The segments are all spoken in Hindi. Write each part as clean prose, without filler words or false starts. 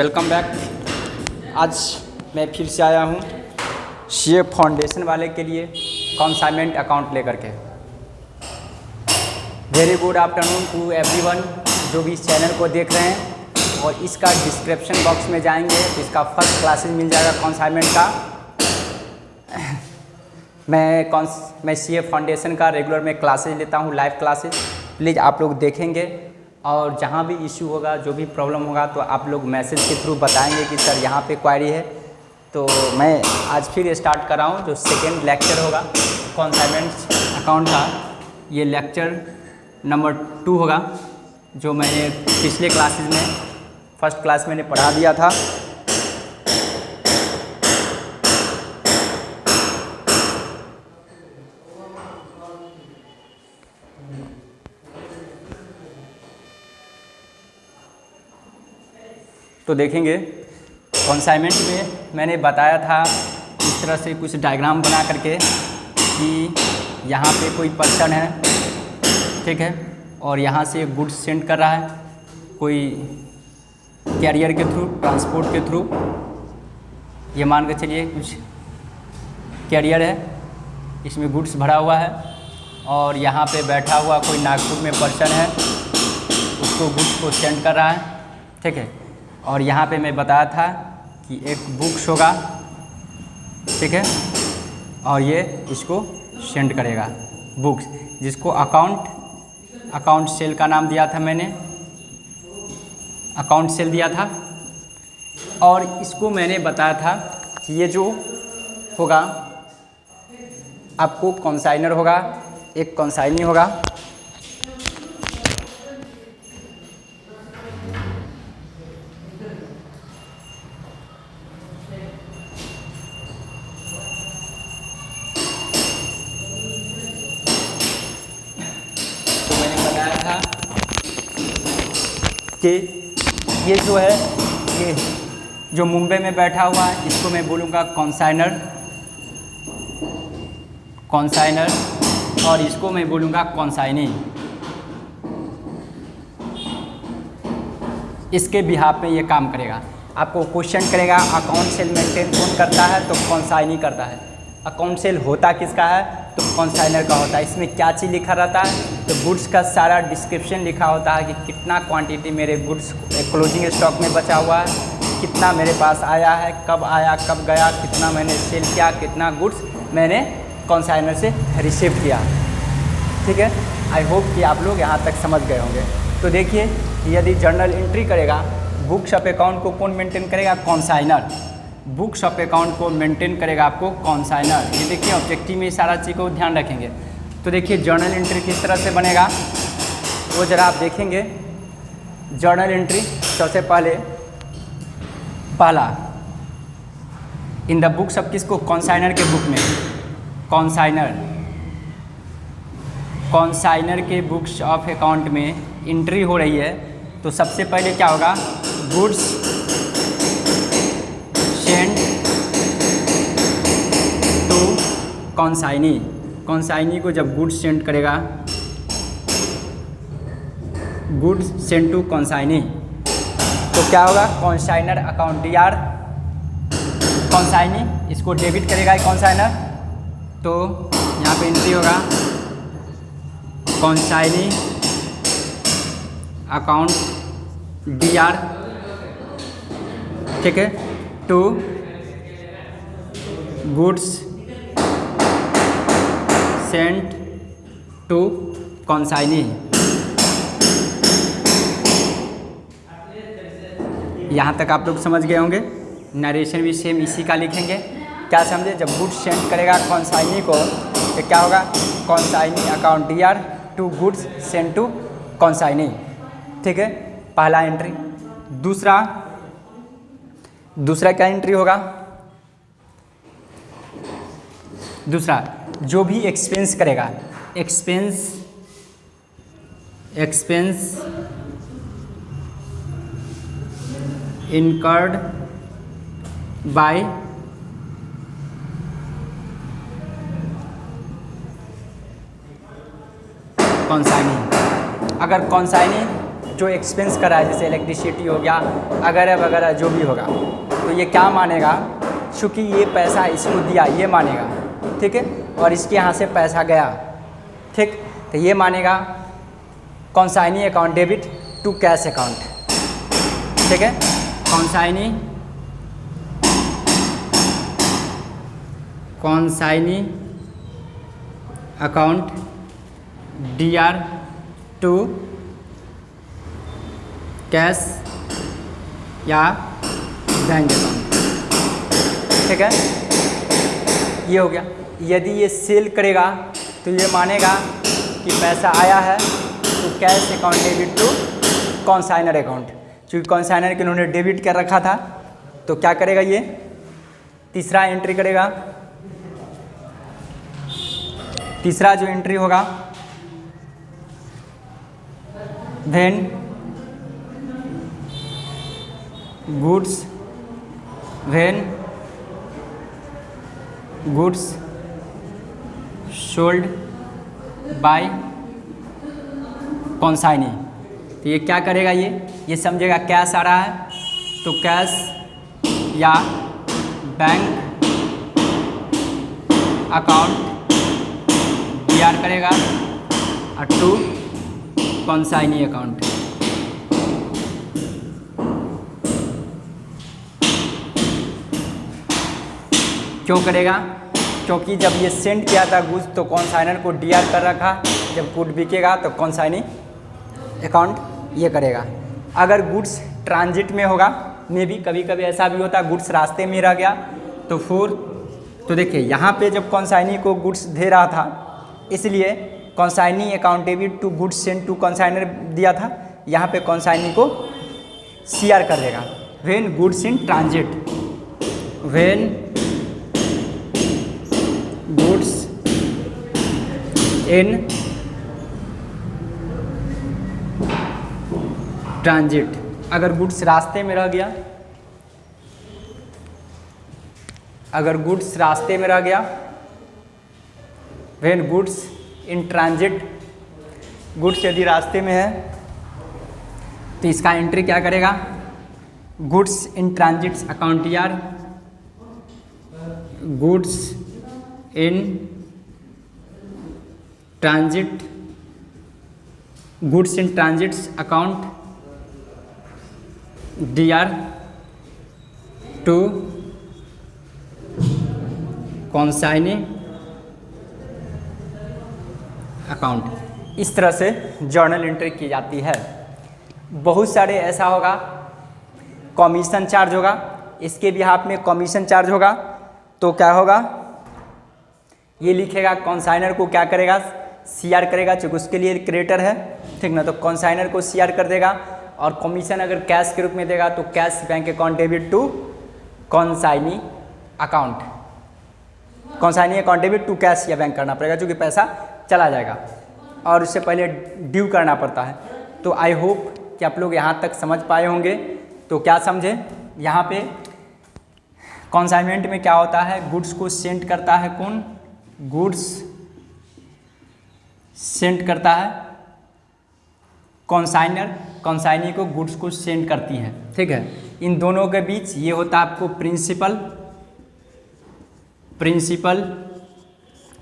Welcome back. आज मैं फिर से आया हूँ सीए फाउंडेशन वाले के लिए कंसाइनमेंट अकाउंट लेकर के। Very good afternoon to everyone जो भी इस चैनल को देख रहे हैं। और इसका डिस्क्रिप्शन बॉक्स में जाएंगे तो इसका फर्स्ट क्लासेस मिल जाएगा कंसाइनमेंट का। मैं सीए फाउंडेशन का रेगुलर में क्लासेज लेता हूँ, लाइव क्लासेज। प्लीज़ आप लोग देखेंगे और जहाँ भी इशू होगा, जो भी प्रॉब्लम होगा तो आप लोग मैसेज के थ्रू बताएंगे कि सर यहाँ पे क्वेरी है। तो मैं आज फिर स्टार्ट कर रहा हूँ जो सेकेंड लेक्चर होगा कंसाइनमेंट अकाउंट का। ये लेक्चर नंबर 2 होगा जो मैंने पिछले क्लासेज में फर्स्ट क्लास मैंने पढ़ा दिया था। तो देखेंगे कंसाइनमेंट में मैंने बताया था इस तरह से कुछ डायग्राम बना करके कि यहाँ पे कोई पर्सन है, ठीक है, और यहाँ से गुड्स सेंड कर रहा है कोई कैरियर के थ्रू, ट्रांसपोर्ट के थ्रू। ये मान के चलिए कुछ कैरियर है, इसमें गुड्स भरा हुआ है और यहाँ पे बैठा हुआ कोई नागपुर में पर्सन है, उसको गुड्स को सेंड कर रहा है, ठीक है। और यहाँ पे मैं बताया था कि एक बुक्स होगा, ठीक है, और ये इसको सेंड करेगा बुक्स, जिसको अकाउंट सेल का नाम दिया था मैंने, अकाउंट सेल दिया था। और इसको मैंने बताया था कि ये जो होगा आपको कंसाइनर होगा, एक कंसाइनी होगा, कि ये जो है, ये जो मुंबई में बैठा हुआ है इसको मैं बोलूँगा कंसाइनर, और इसको मैं बोलूँगा कंसाइनी। इसके बिहाफ में ये काम करेगा। आपको क्वेश्चन करेगा अकाउंट सेल मेंटेन कौन करता है, तो कंसाइनी करता है। अकाउंट सेल होता किसका है, तो कंसाइनर का होता है। इसमें क्या चीज़ लिखा रहता है, तो गुड्स का सारा डिस्क्रिप्शन लिखा होता है कि कितना क्वांटिटी मेरे गुड्स क्लोजिंग स्टॉक में बचा हुआ है, कितना मेरे पास आया है, कब आया, कब गया, कितना मैंने सेल किया, कितना गुड्स मैंने कंसाइनर से रिसीव किया, ठीक है। आई होप कि आप लोग यहाँ तक समझ गए होंगे। तो देखिए, यदि जर्नल एंट्री करेगा, बुक्स ऑफ अकाउंट को कौन मेंटेन करेगा, कंसाइनर। बुक्स ऑफ अकाउंट को मेंटेन करेगा आपको कंसाइनर। ये देखिए ऑब्जेक्टिव में सारा चीज़ को ध्यान रखेंगे। तो देखिए जर्नल एंट्री किस तरह से बनेगा वो ज़रा आप देखेंगे। जर्नल एंट्री सबसे पहला इन द बुक्स ऑफ किसको, कंसाइनर के बुक में, कंसाइनर के बुक्स ऑफ अकाउंट में एंट्री हो रही है। तो सबसे पहले क्या होगा, goods send to consignee. Consignee को जब गुड्स सेंड करेगा, गुड्स सेंड टू कंसाइनी, तो क्या होगा, कंसाइनर अकाउंट DR कंसाइनी इसको डेबिट करेगा कंसाइनर। तो यहाँ पे एंट्री होगा कंसाइनी अकाउंट DR, ठीक है, to goods sent to consignee. यहाँ तक आप लोग समझ गए होंगे। नरेशन भी सेम इसी का लिखेंगे। क्या समझे, जब गुड्स सेंड करेगा कंसाइनी को तो क्या होगा, consignee account DR to goods send to consignee, ठीक है, पहला एंट्री। दूसरा क्या एंट्री होगा, दूसरा जो भी एक्सपेंस करेगा, एक्सपेंस इनकर्ड बाय कंसाइनी। अगर कंसाइनी जो एक्सपेंस करा है, जैसे इलेक्ट्रिसिटी हो गया वगैरह वगैरह जो भी होगा, तो ये क्या मानेगा, चूँकि ये पैसा इसको दिया ये मानेगा, ठीक है, और इसके यहाँ से पैसा गया, ठीक, तो ये मानेगा consignee account debit to cash account, ठीक है, consignee account DR to cash या बैंक अकाउंट, ठीक है, ये हो गया। यदि ये सेल करेगा तो ये मानेगा कि पैसा आया है, तो cash account debit to consignor account, क्योंकि कॉन्साइनर के उन्होंने डेबिट कर रखा था, तो क्या करेगा, ये तीसरा एंट्री करेगा। तीसरा जो एंट्री होगा, व्हेन गुड्स सोल्ड बाय कॉन्साइनी, तो ये क्या करेगा, ये समझेगा कैश आ रहा है, तो कैश या बैंक अकाउंट DR करेगा और टू कॉन्साइनी अकाउंट, क्यों करेगा, क्योंकि जब ये सेंड किया था गुड्स तो कॉन्साइनर को DR कर रखा, जब गुड बिकेगा तो कॉन्साइनी अकाउंट ये करेगा। अगर गुड्स ट्रांजिट में होगा, में भी कभी कभी ऐसा भी होता है गुड्स रास्ते में रह गया, तो फिर तो देखिए यहाँ पे जब कॉन्साइनी को गुड्स दे रहा था, इसलिए consignee account debit to goods send to consignor दिया था, यहाँ पे कॉन्साइनी को CR कर देगा। When goods in transit, when goods in transit, अगर गुड्स रास्ते में रह गया, अगर गुड्स रास्ते में रह गया, when goods in transit, goods यदि रास्ते में है तो इसका एंट्री क्या करेगा, goods in transit account DR, goods in transit, goods in transit account DR to consignee account. इस तरह से जर्नल एंट्री की जाती है। बहुत सारे ऐसा होगा, कमीशन चार्ज होगा, इसके भी हाथ में कमीशन चार्ज होगा, तो क्या होगा, ये लिखेगा कॉन्साइनर को क्या करेगा, CR करेगा, चूँकि उसके लिए क्रेडिटर है, ठीक ना, तो कॉन्साइनर को CR कर देगा, और कमीशन अगर कैश के रूप में देगा तो cash bank account debit to consignee account, consignee account debit to cash या बैंक करना पड़ेगा, क्योंकि पैसा चला जाएगा और उससे पहले ड्यू करना पड़ता है। तो आई होप कि आप लोग यहाँ तक समझ पाए होंगे। तो क्या समझे, यहाँ पे कॉन्साइनमेंट में क्या होता है, गुड्स को सेंड करता है कौन, गुड्स सेंड करता है कॉन्साइनर, कॉन्साइनी को गुड्स को सेंड करती है, ठीक है। इन दोनों के बीच ये होता है आपको प्रिंसिपल,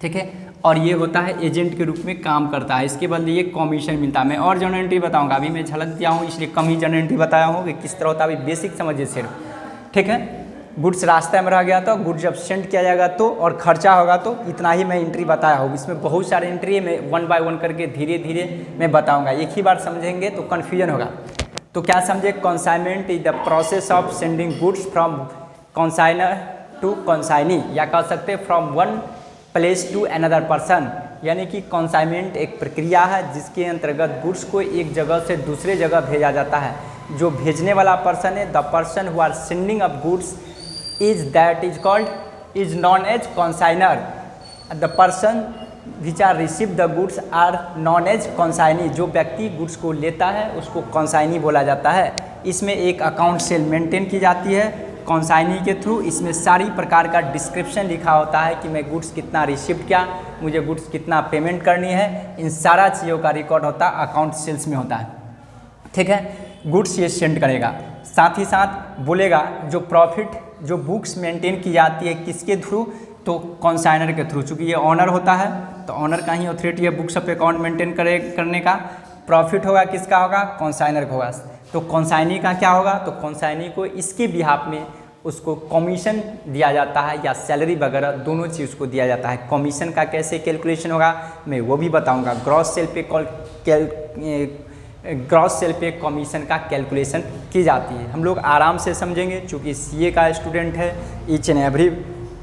ठीक है, और ये होता है एजेंट के रूप में काम करता है, इसके बदले ये कमीशन मिलता है। मैं और जर्नल एंट्री बताऊंगा, अभी मैं झलक दिया हूँ इसलिए कम ही जर्नल एंट्री बताया हूँ कि किस तरह होता है, अभी बेसिक समझिए सिर्फ, ठीक है। गुड्स रास्ते में रह गया तो गुड्स जब सेंड किया जाएगा तो, और खर्चा होगा तो, इतना ही मैं एंट्री बताया हूँ। इसमें बहुत सारे एंट्री है, मैं 1 बाय 1 करके धीरे धीरे मैं बताऊँगा, एक ही बार समझेंगे तो कन्फ्यूजन होगा। तो क्या समझे, consignment is the process of sending goods from consignor to consignee, या कह सकते हैं from one place to another person, यानी कि कॉन्साइनमेंट एक प्रक्रिया है जिसके अंतर्गत गुड्स को एक जगह से दूसरे जगह भेजा जाता है। जो भेजने वाला पर्सन है, the person who are sending up goods is known as consignor. The person which are receive the goods are known as consignee. जो व्यक्ति गुड्स को लेता है उसको कॉन्साइनी बोला जाता है। इसमें एक अकाउंट सेल मेंटेन की जाती है कॉन्साइनी के थ्रू। इसमें सारी प्रकार का डिस्क्रिप्शन लिखा होता है कि मैं गुड्स कितना रिसीव किया, मुझे गुड्स कितना पेमेंट करनी है, इन सारा चीज़ों का रिकॉर्ड होता है अकाउंट सेल्स में होता है। ठीक है, गुड्स ये सेंड करेगा। साथ ही साथ बोलेगा जो प्रॉफिट जो बुक्स मेंटेन की जाती है किसके थ्रू, तो कॉन्साइनर के थ्रू, चूँकि ये ऑनर होता है तो ऑनर का ही अथॉरिटी है बुक्स ऑफ अकाउंट मेंटेन करने का। प्रॉफिट होगा किसका होगा, कॉन्साइनर का होगा। तो कॉन्साइनी का क्या होगा, तो कॉन्साइनी को इसके बिहाफ में उसको कमीशन दिया जाता है या सैलरी वगैरह दोनों चीज़ को दिया जाता है। कमीशन का कैसे कैलकुलेशन होगा मैं वो भी बताऊंगा। ग्रॉस सेल पे कमीशन का कैलकुलेशन की जाती है। हम लोग आराम से समझेंगे क्योंकि सीए का स्टूडेंट है, ईच एंड एवरी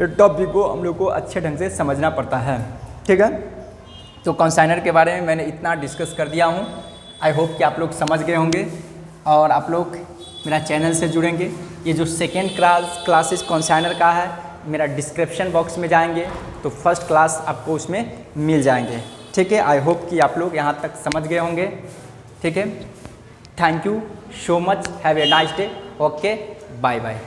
टॉपिक को हम लोग को अच्छे ढंग से समझना पड़ता है। ठीक है, तो कॉन्साइनर के बारे में मैंने इतना डिस्कस कर दिया हूँ। आई होप कि आप लोग समझ गए होंगे और आप लोग मेरा चैनल से जुड़ेंगे। ये जो सेकेंड क्लासेस कॉन्साइनर का है मेरा डिस्क्रिप्शन बॉक्स में जाएंगे तो फर्स्ट क्लास आपको उसमें मिल जाएंगे। ठीक है, आई होप कि आप लोग यहाँ तक समझ गए होंगे। ठीक है, thank you so much, have a nice day, okay, bye bye.